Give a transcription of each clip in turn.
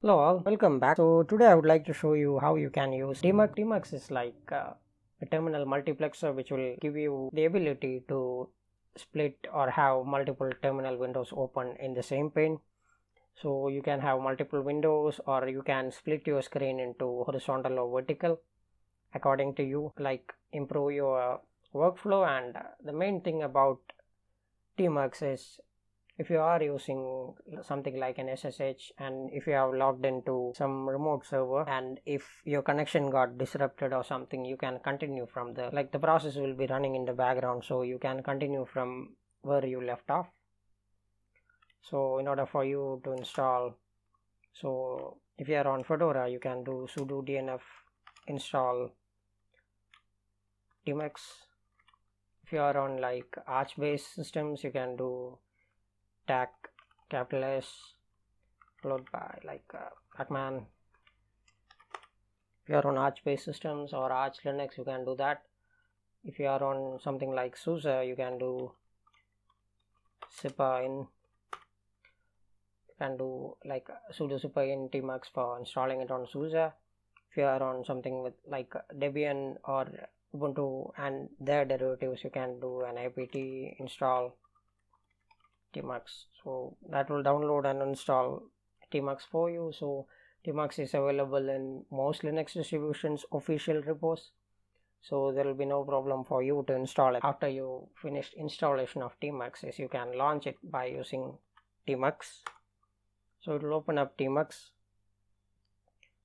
Hello all, welcome back. So today I would like to show you how you can use Tmux. Tmux is like a terminal multiplexer which will give you the ability to split or have multiple terminal windows open in the same pane. So you can have multiple windows, or you can split your screen into horizontal or vertical according to you, like improve your workflow. And the main thing about Tmux is, if you are using something like an SSH, and if you have logged into some remote server, and if your connection got disrupted or something, you can continue from the process will be running in the background, so you can continue from where you left off. So in order for you to install, so if you are on Fedora, you can do sudo dnf install Tmux. If you are on like Arch based systems, you can do tag capital S followed by Pacman. If you are on Arch based systems or Arch Linux, you can do that. If you are on something like SUSE, you can do sipa in. You can do like sudo sipa in Tmux for installing it on SUSE. If you are on something with like Debian or Ubuntu and their derivatives, you can do an apt install Tmux. So that will download and install Tmux for you. So Tmux is available in most Linux distributions official repos, so there will be no problem for you to install it. After you finished installation of Tmux, is you can launch it by using Tmux. So it will open up Tmux.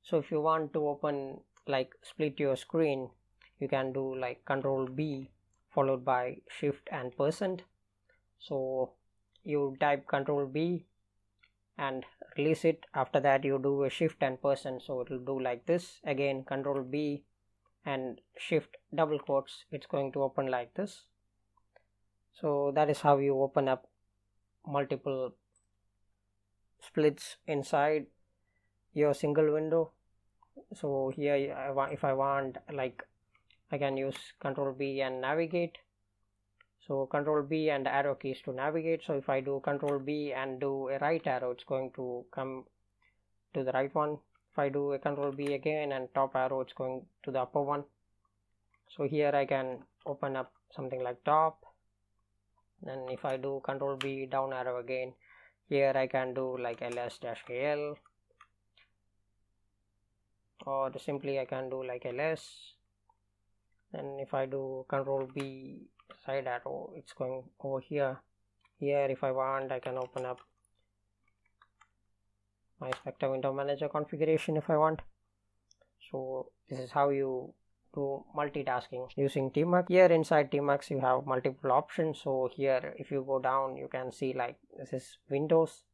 So if you want to open like split your screen, you can do like Control B followed by Shift and %. So you type Control B and release it. After that you do a Shift and %, so it will do like this. Again Control B and Shift double quotes, it's going to open like this. So that is how you open up multiple splits inside your single window. So here if I want, like, I can use Control B and navigate. So Control B and arrow keys to navigate. So if I do Control B and do a right arrow, it's going to come to the right one. If I do a Control B again and top arrow, it's going to the upper one. So here I can open up something like top. Then if I do Control B down arrow again, here I can do like ls-al, or simply I can do like ls. Then if I do Control B side arrow, it's going over here. Here if I want, I can open up my Spectre window manager configuration if I want. So this is how you do multitasking using Tmux. Here inside Tmux you have multiple options. So here if you go down, you can see like this is Windows.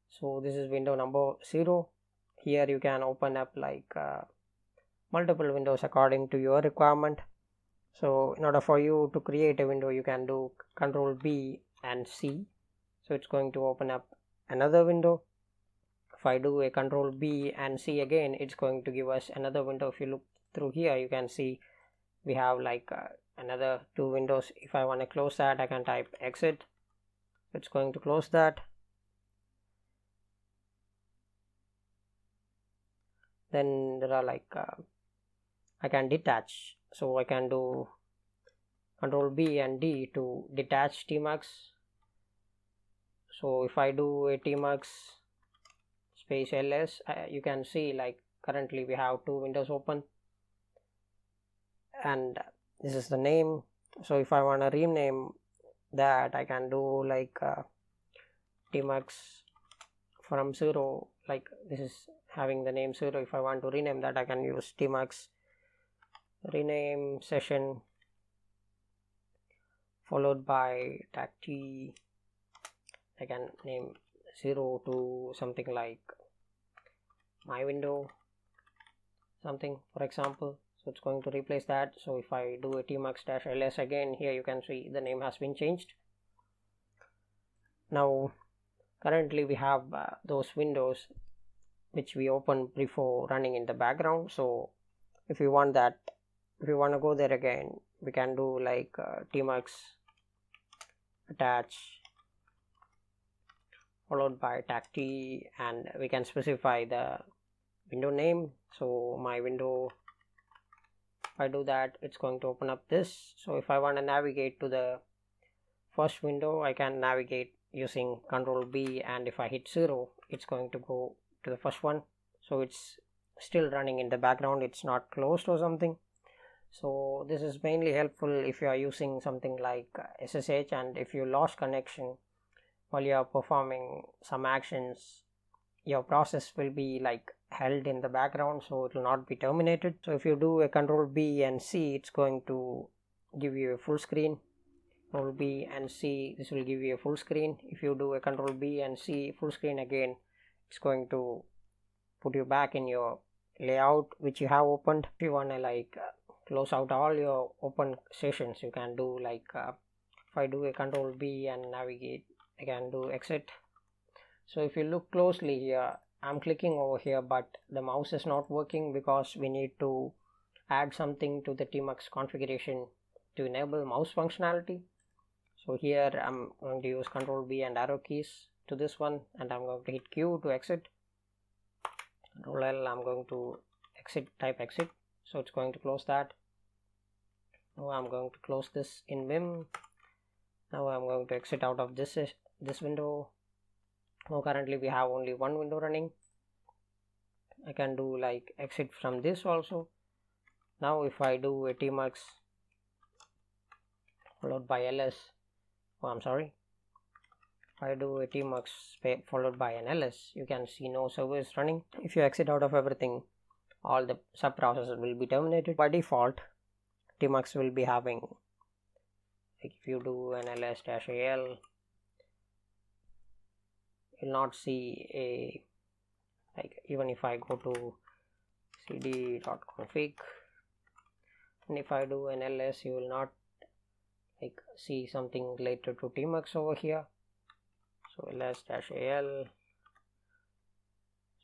So this is window number 0. Here you can open up like multiple windows according to your requirement. So in order for you to create a window, you can do Control B and C. So it's going to open up another window. If I do a Control B and C again, it's going to give us another window. If you look through here, you can see we have like another 2 windows. If I want to close that, I can type exit. It's going to close that. Then there are like I can detach. So I can do Control B and D to detach Tmux. So if I do a Tmux space ls, you can see like currently we have 2 windows open, and this is the name. So if I want to rename that, I can do like Tmux from 0, like this is having the name 0. If I want to rename that, I can use Tmux rename session followed by tag t. I can name 0 to something like my window something, for example. So it's going to replace that. So if I do a tmux-ls again, here you can see the name has been changed. Now currently we have those windows which we opened before running in the background. So if you want that, if you want to go there again, we can do like Tmux attach followed by tag T, and we can specify the window name. So my window, if I do that, it's going to open up this. So if I want to navigate to the first window, I can navigate using Control B, and if I hit 0, it's going to go to the first one. So it's still running in the background, it's not closed or something. So this is mainly helpful if you are using something like SSH, and if you lost connection while you are performing some actions, your process will be like held in the background, so it will not be terminated. So if you do a Control B and C, it's going to give you a full screen. Control B and C, this will give you a full screen. If you do a Control B and C full screen again, it's going to put you back in your layout which you have opened. If you want to like close out all your open sessions, you can do like if I do a Control B and navigate, I can do exit. So if you look closely here, I'm clicking over here, but the mouse is not working because we need to add something to the Tmux configuration to enable mouse functionality. So here I'm going to use Control B and arrow keys to this one, and I'm going to hit Q to exit. Control L, I'm going to exit, type exit, so it's going to close that. Now I'm going to close this in Vim. Now I'm going to exit out of this window. Now currently we have only one window running. I can do like exit from this also. Now if I do a Tmux followed by ls, if I do a Tmux followed by an ls, you can see no service running. If you exit out of everything, all the sub processes will be terminated. By default, Tmux will be having, like if you do an ls-al, you'll not see a, like even if I go to cd.config, and if I do an ls, you will not like see something related to Tmux over here. So ls-al,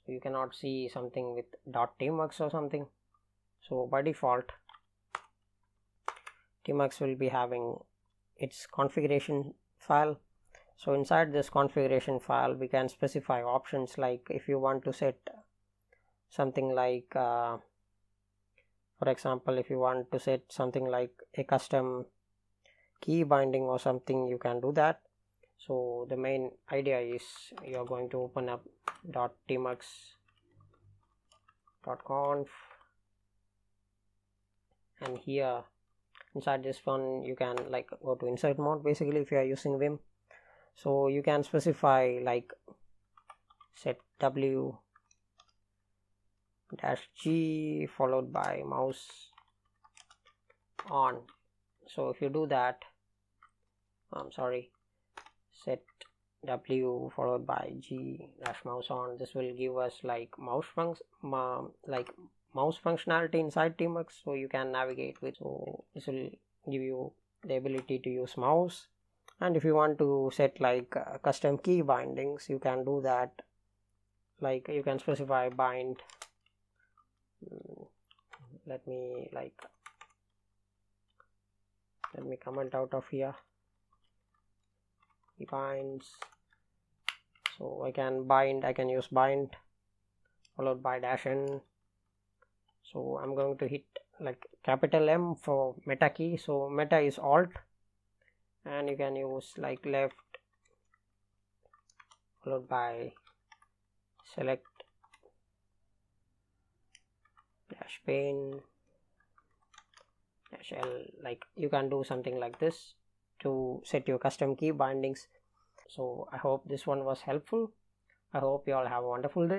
so you cannot see something with .tmux or something. So by default, Tmux will be having its configuration file. So inside this configuration file, we can specify options, like if you want to set something like for example, if you want to set something like a custom key binding or something, you can do that. So the main idea is you are going to open up .tmux.conf, and here inside this one you can like go to insert mode basically if you are using Vim. So you can specify like set w -g followed by mouse on. So if you do that, set w followed by g -mouse on, this will give us like mouse functionality inside Tmux, so you can navigate with. So this will give you the ability to use mouse. And if you want to set like custom key bindings, you can do that. Like you can specify bind, let me comment out of here, key binds. So I can use bind followed by -n. So I'm going to hit like capital M for meta key. So meta is alt, and you can use like left followed by select -pane -l, like you can do something like this to set your custom key bindings. So I hope this one was helpful. I hope you all have a wonderful day.